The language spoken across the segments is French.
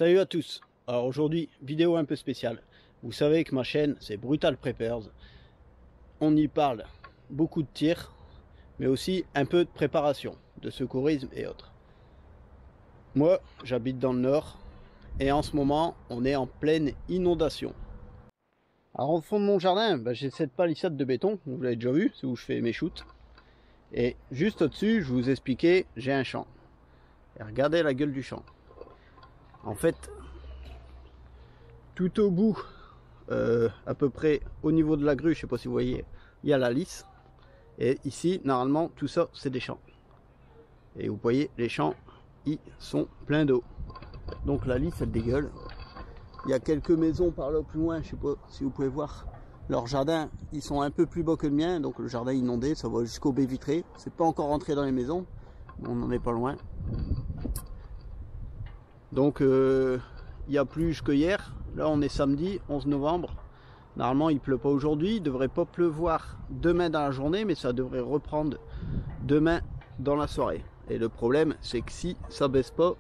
Salut à tous. Alors aujourd'hui, vidéo un peu spéciale. Vous savez que ma chaîne, c'est Brutal Preppers. On y parle beaucoup de tir, mais aussi un peu de préparation, de secourisme et autres. Moi, j'habite dans le nord, et en ce moment, on est en pleine inondation. Alors au fond de mon jardin, j'ai cette palissade de béton, vous l'avez déjà vu, c'est où je fais mes shoots. Et juste au-dessus, je vous expliquais, j'ai un champ. Et regardez la gueule du champ. En fait, tout au bout, à peu près au niveau de la grue, je sais pas si vous voyez, il y a la lisse. Et ici, normalement, tout ça, c'est des champs. Et vous voyez, les champs, ils sont pleins d'eau. Donc la lisse, elle dégueule. Il y a quelques maisons par là plus loin, je sais pas si vous pouvez voir. Leurs jardins, ils sont un peu plus bas que le mien, donc le jardin inondé, ça va jusqu'aux baies vitrées. C'est pas encore rentré dans les maisons, mais on n'en est pas loin. Donc il y a plus que hier. Là on est samedi 11 novembre. Normalement il pleut pas aujourd'hui, il devrait pas pleuvoir demain dans la journée, mais ça devrait reprendre demain dans la soirée. Et le problème c'est que si ça baisse pas,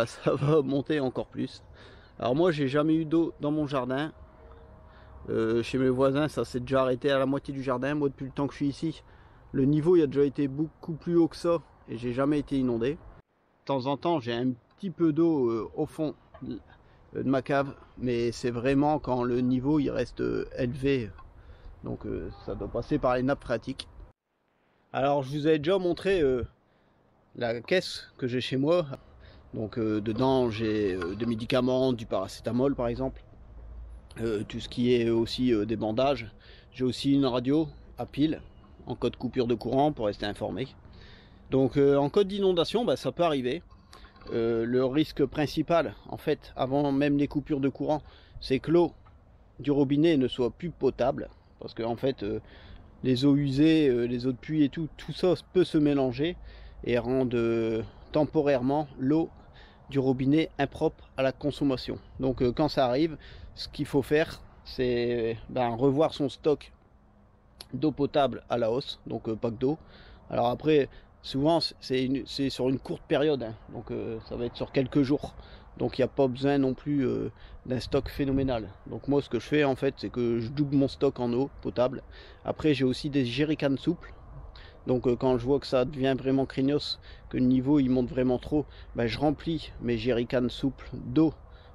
ça va monter encore plus. Alors moi j'ai jamais eu d'eau dans mon jardin. Chez mes voisins ça s'est déjà arrêté à la moitié du jardin. Moi depuis le temps que je suis ici, le niveau il a déjà été beaucoup plus haut que ça et j'ai jamais été inondé. De temps en temps j'ai un petit peu d'eau au fond de ma cave, mais c'est vraiment quand le niveau il reste élevé, donc ça doit passer par les nappes phréatiques. Alors je vous avais déjà montré la caisse que j'ai chez moi. Donc dedans j'ai des médicaments, du paracétamol par exemple, tout ce qui est aussi des bandages. J'ai aussi une radio à pile en cas de coupure de courant pour rester informé. Donc en cas d'inondation, ça peut arriver. Le risque principal, en fait, avant même les coupures de courant, c'est que l'eau du robinet ne soit plus potable. Parce que en fait, les eaux usées, les eaux de pluie et tout ça peut se mélanger et rendre temporairement l'eau du robinet impropre à la consommation. Donc quand ça arrive, ce qu'il faut faire, c'est revoir son stock d'eau potable à la hausse, donc pas que d'eau. Alors après, souvent c'est sur une courte période, hein. Donc ça va être sur quelques jours, donc il n'y a pas besoin non plus d'un stock phénoménal. Donc moi ce que je fais en fait, c'est que je double mon stock en eau potable. Après j'ai aussi des jerrycans souples, donc quand je vois que ça devient vraiment craignos, que le niveau il monte vraiment trop, je remplis mes jerrycans souples d'eau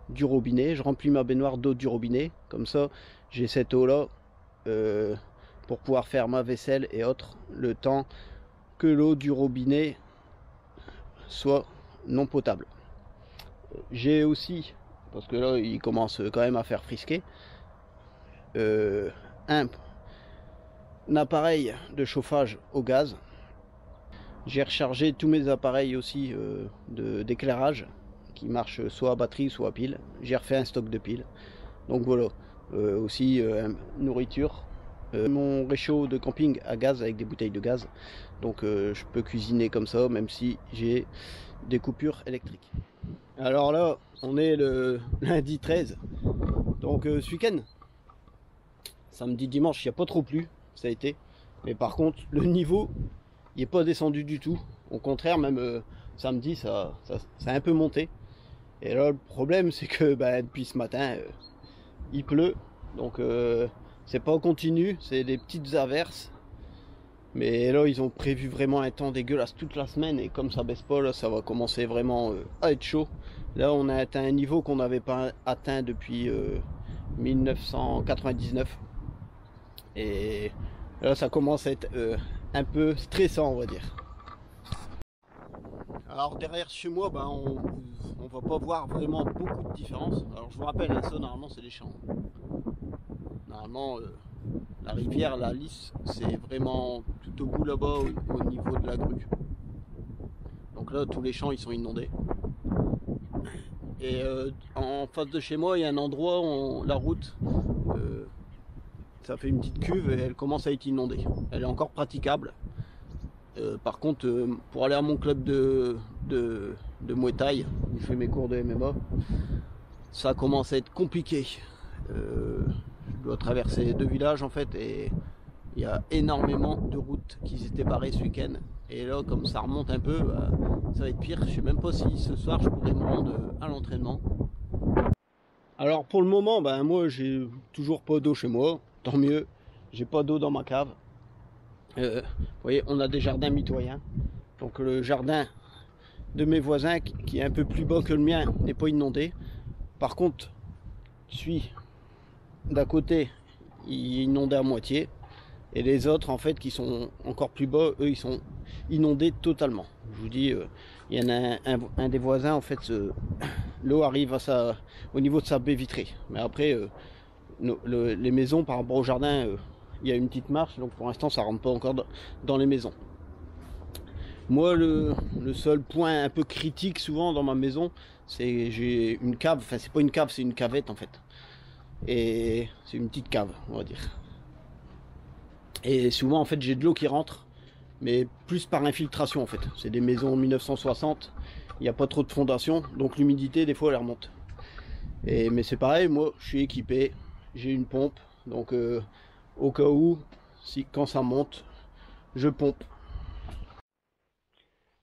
du robinet, je remplis ma baignoire d'eau du robinet, comme ça j'ai cette eau là pour pouvoir faire ma vaisselle et autres, le temps que l'eau du robinet soit non potable. J'ai aussi, parce que là il commence quand même à faire frisquer, un appareil de chauffage au gaz. J'ai rechargé tous mes appareils aussi d'éclairage qui marchent soit à batterie soit à pile. J'ai refait un stock de piles. Donc voilà, aussi nourriture. Mon réchaud de camping à gaz avec des bouteilles de gaz, donc je peux cuisiner comme ça même si j'ai des coupures électriques. Alors là on est le lundi 13, donc ce week-end, samedi dimanche, il n'y a pas trop plu, ça a été, mais par contre le niveau il n'est pas descendu du tout, au contraire même samedi ça a un peu monté. Et là le problème c'est que depuis ce matin il pleut, donc c'est pas continu, c'est des petites averses. Mais là ils ont prévu vraiment un temps dégueulasse toute la semaine, et comme ça baisse pas, là ça va commencer vraiment à être chaud. Là on a atteint un niveau qu'on n'avait pas atteint depuis 1999. Et là ça commence à être un peu stressant, on va dire. Alors derrière chez moi, on va pas voir vraiment beaucoup de différence. Alors je vous rappelle, hein, ça normalement c'est les champs. Normalement la rivière, la lisse, c'est vraiment tout au bout là-bas au niveau de la grue. Donc là tous les champs ils sont inondés. Et en face de chez moi il y a un endroit où la route, ça fait une petite cuve et elle commence à être inondée. Elle est encore praticable. Par contre pour aller à mon club de Muay Thai où je fais mes cours de MMA, ça commence à être compliqué. Je dois traverser deux villages en fait, et Il y a énormément de routes qui s'étaient barrées ce week-end. Et là, comme ça remonte un peu, ça va être pire. Je sais même pas si ce soir je pourrais me rendre à l'entraînement. Alors pour le moment, moi j'ai toujours pas d'eau chez moi. Tant mieux, j'ai pas d'eau dans ma cave. Vous voyez, on a des jardins mitoyens. Donc le jardin de mes voisins, qui est un peu plus bas que le mien, n'est pas inondé. Par contre, celui d'à côté, il est inondé à moitié. Et les autres, en fait, qui sont encore plus bas, eux, ils sont inondés totalement. Je vous dis, il y en a un des voisins, en fait, l'eau arrive au niveau de sa baie vitrée. Mais après, les maisons, par rapport au jardin, il y a une petite marche, donc pour l'instant, ça rentre pas encore dans les maisons. Moi, le seul point un peu critique souvent dans ma maison, c'est j'ai une cave. Enfin, c'est pas une cave, c'est une cavette en fait. Et c'est une petite cave, on va dire. Et souvent, en fait, j'ai de l'eau qui rentre, mais plus par infiltration en fait. C'est des maisons 1960, il n'y a pas trop de fondation, donc l'humidité, des fois, elle remonte. Mais c'est pareil, moi, je suis équipé, j'ai une pompe, donc au cas où, quand ça monte, je pompe.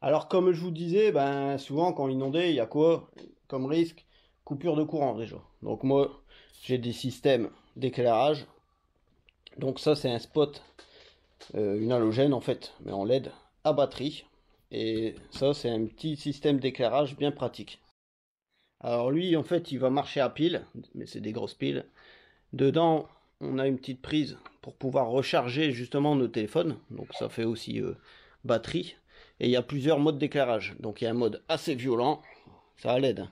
Alors comme je vous disais, souvent quand inondé, il y a quoi comme risque? Coupure de courant déjà. Donc moi, j'ai des systèmes d'éclairage. Donc ça c'est un spot, une halogène en fait, mais en LED à batterie. Et ça c'est un petit système d'éclairage bien pratique. Alors lui en fait il va marcher à pile, mais c'est des grosses piles. Dedans on a une petite prise pour pouvoir recharger justement nos téléphones. Donc ça fait aussi batterie. Et il y a plusieurs modes d'éclairage. Donc il y a un mode assez violent, ça à LED.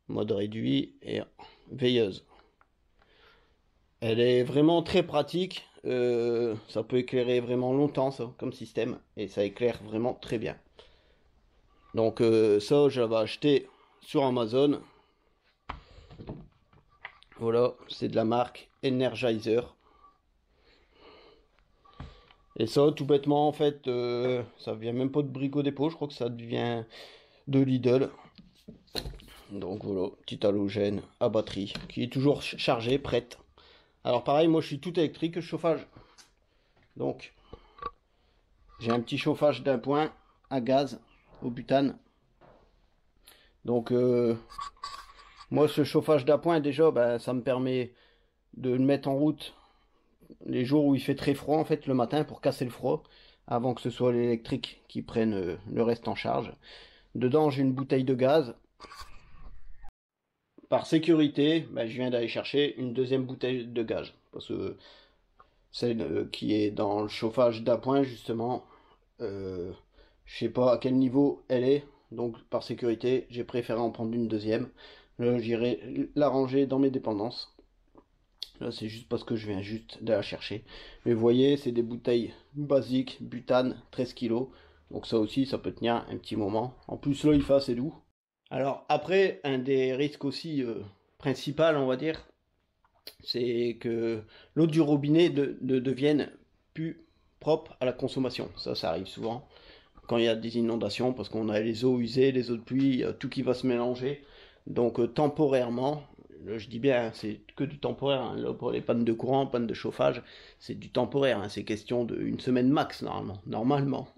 Mode réduit et veilleuse. Elle est vraiment très pratique. Ça peut éclairer vraiment longtemps ça, comme système. Et ça éclaire vraiment très bien. Donc ça, je l'avais acheté sur Amazon. Voilà, c'est de la marque Energizer. Et ça, tout bêtement, en fait, ça vient même pas de Brico Dépôt. Je crois que ça devient de Lidl. Donc voilà, petite halogène à batterie qui est toujours chargée, prête. Alors pareil, moi je suis tout électrique, chauffage. Donc j'ai un petit chauffage d'un point à gaz au butane. Donc moi ce chauffage d'appoint déjà, ça me permet de le mettre en route les jours où il fait très froid en fait le matin pour casser le froid avant que ce soit l'électrique qui prenne le reste en charge. Dedans j'ai une bouteille de gaz. Par sécurité, je viens d'aller chercher une deuxième bouteille de gaz. Parce que celle qui est dans le chauffage d'appoint, justement, je sais pas à quel niveau elle est. Donc, par sécurité, j'ai préféré en prendre une deuxième. Là, j'irai la ranger dans mes dépendances. Là, c'est juste parce que je viens juste de la chercher. Mais vous voyez, c'est des bouteilles basiques, butane, 13 kg. Donc ça aussi, ça peut tenir un petit moment. En plus, là, il fait assez doux. Alors après, un des risques aussi principal, on va dire, c'est que l'eau du robinet devienne plus propre à la consommation. Ça arrive souvent quand il y a des inondations, parce qu'on a les eaux usées, les eaux de pluie, il y a tout qui va se mélanger. Donc temporairement, là, je dis bien, c'est que du temporaire, hein. Là, pour les pannes de courant, pannes de chauffage, c'est du temporaire, hein. C'est question d'une semaine max normalement.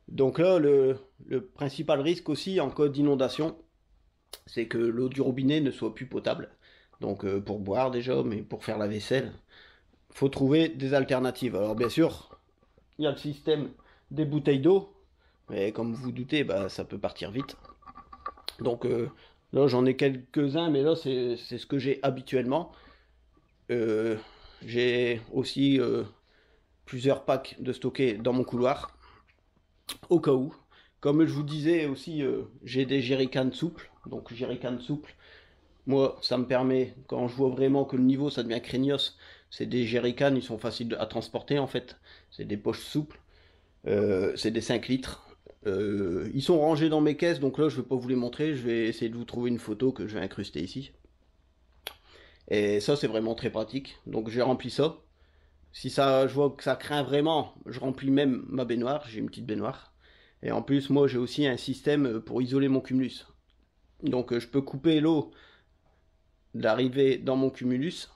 Donc là, le principal risque aussi en cas d'inondation, c'est que l'eau du robinet ne soit plus potable. Donc pour boire déjà, mais pour faire la vaisselle, faut trouver des alternatives. Alors bien sûr, il y a le système des bouteilles d'eau, mais comme vous vous doutez, ça peut partir vite. Donc là j'en ai quelques-uns, mais là c'est ce que j'ai habituellement. J'ai aussi plusieurs packs de stocker dans mon couloir, au cas où. Comme je vous disais aussi, j'ai des jerrycans souples. Donc jerrycans souples, moi ça me permet, quand je vois vraiment que le niveau ça devient craignos, c'est des jerrycans, ils sont faciles à transporter en fait. C'est des poches souples, c'est des 5 litres. Ils sont rangés dans mes caisses, donc là je vais pas vous les montrer, je vais essayer de vous trouver une photo que je vais incruster ici. Et ça c'est vraiment très pratique, donc j'ai rempli ça. Si ça, je vois que ça craint vraiment, je remplis même ma baignoire, j'ai une petite baignoire. Et en plus, moi, j'ai aussi un système pour isoler mon cumulus. Donc, je peux couper l'eau d'arriver dans mon cumulus.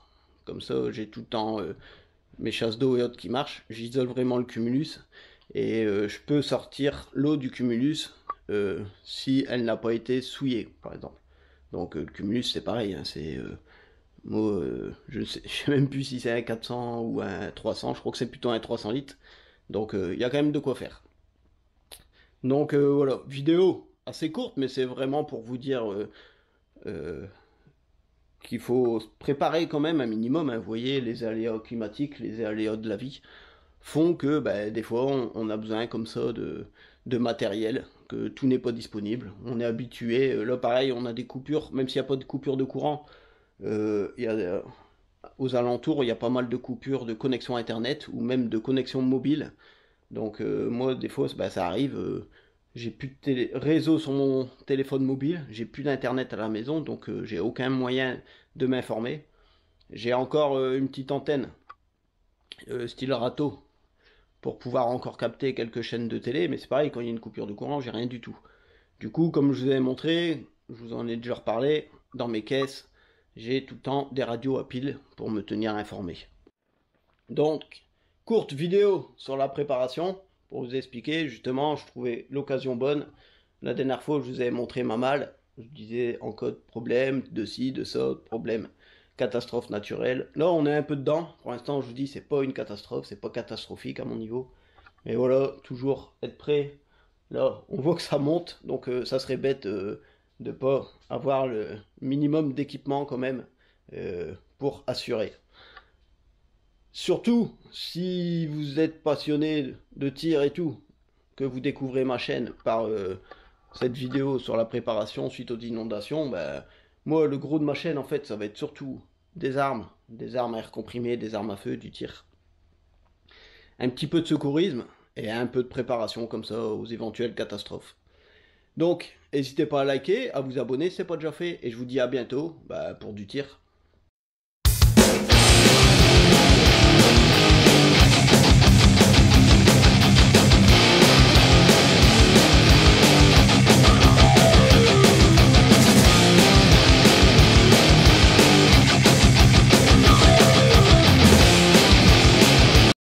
Comme ça, j'ai tout le temps mes chasses d'eau et autres qui marchent, j'isole vraiment le cumulus et je peux sortir l'eau du cumulus si elle n'a pas été souillée, par exemple. Donc le cumulus c'est pareil, hein, c'est moi je sais même plus si c'est un 400 ou un 300, je crois que c'est plutôt un 300 litres. Donc il y a quand même de quoi faire. Donc voilà, vidéo assez courte, mais c'est vraiment pour vous dire euh, qu'il faut se préparer quand même un minimum, hein. Vous voyez, les aléas climatiques, les aléas de la vie font que bah, des fois on a besoin comme ça de matériel, que tout n'est pas disponible. On est habitué, là pareil, on a des coupures, même s'il n'y a pas de coupure de courant, il y a, aux alentours, il y a pas mal de coupures de connexion internet ou même de connexion mobile. Donc moi, des fois, bah, ça arrive, j'ai plus de réseau sur mon téléphone mobile, j'ai plus d'internet à la maison, donc j'ai aucun moyen de m'informer. J'ai encore une petite antenne, style râteau, pour pouvoir encore capter quelques chaînes de télé, mais c'est pareil, quand il y a une coupure de courant, j'ai rien du tout. Du coup, comme je vous avais montré, je vous en ai déjà reparlé, dans mes caisses, j'ai tout le temps des radios à pile pour me tenir informé. Donc, courte vidéo sur la préparation, pour vous expliquer, justement, je trouvais l'occasion bonne. La dernière fois, je vous avais montré ma malle, je disais en code problème, de ci, de ça, problème, catastrophe naturelle. Là, on est un peu dedans. Pour l'instant, je vous dis, c'est pas une catastrophe, c'est pas catastrophique à mon niveau. Mais voilà, toujours être prêt. Là, on voit que ça monte, donc ça serait bête de pas avoir le minimum d'équipement quand même pour assurer. Surtout si vous êtes passionné de tir et tout, que vous découvrez ma chaîne par cette vidéo sur la préparation suite aux inondations, bah, moi le gros de ma chaîne en fait ça va être surtout des armes à air comprimé, des armes à feu, du tir. Un petit peu de secourisme et un peu de préparation comme ça aux éventuelles catastrophes. Donc n'hésitez pas à liker, à vous abonner si ce n'est pas déjà fait et je vous dis à bientôt bah, pour du tir.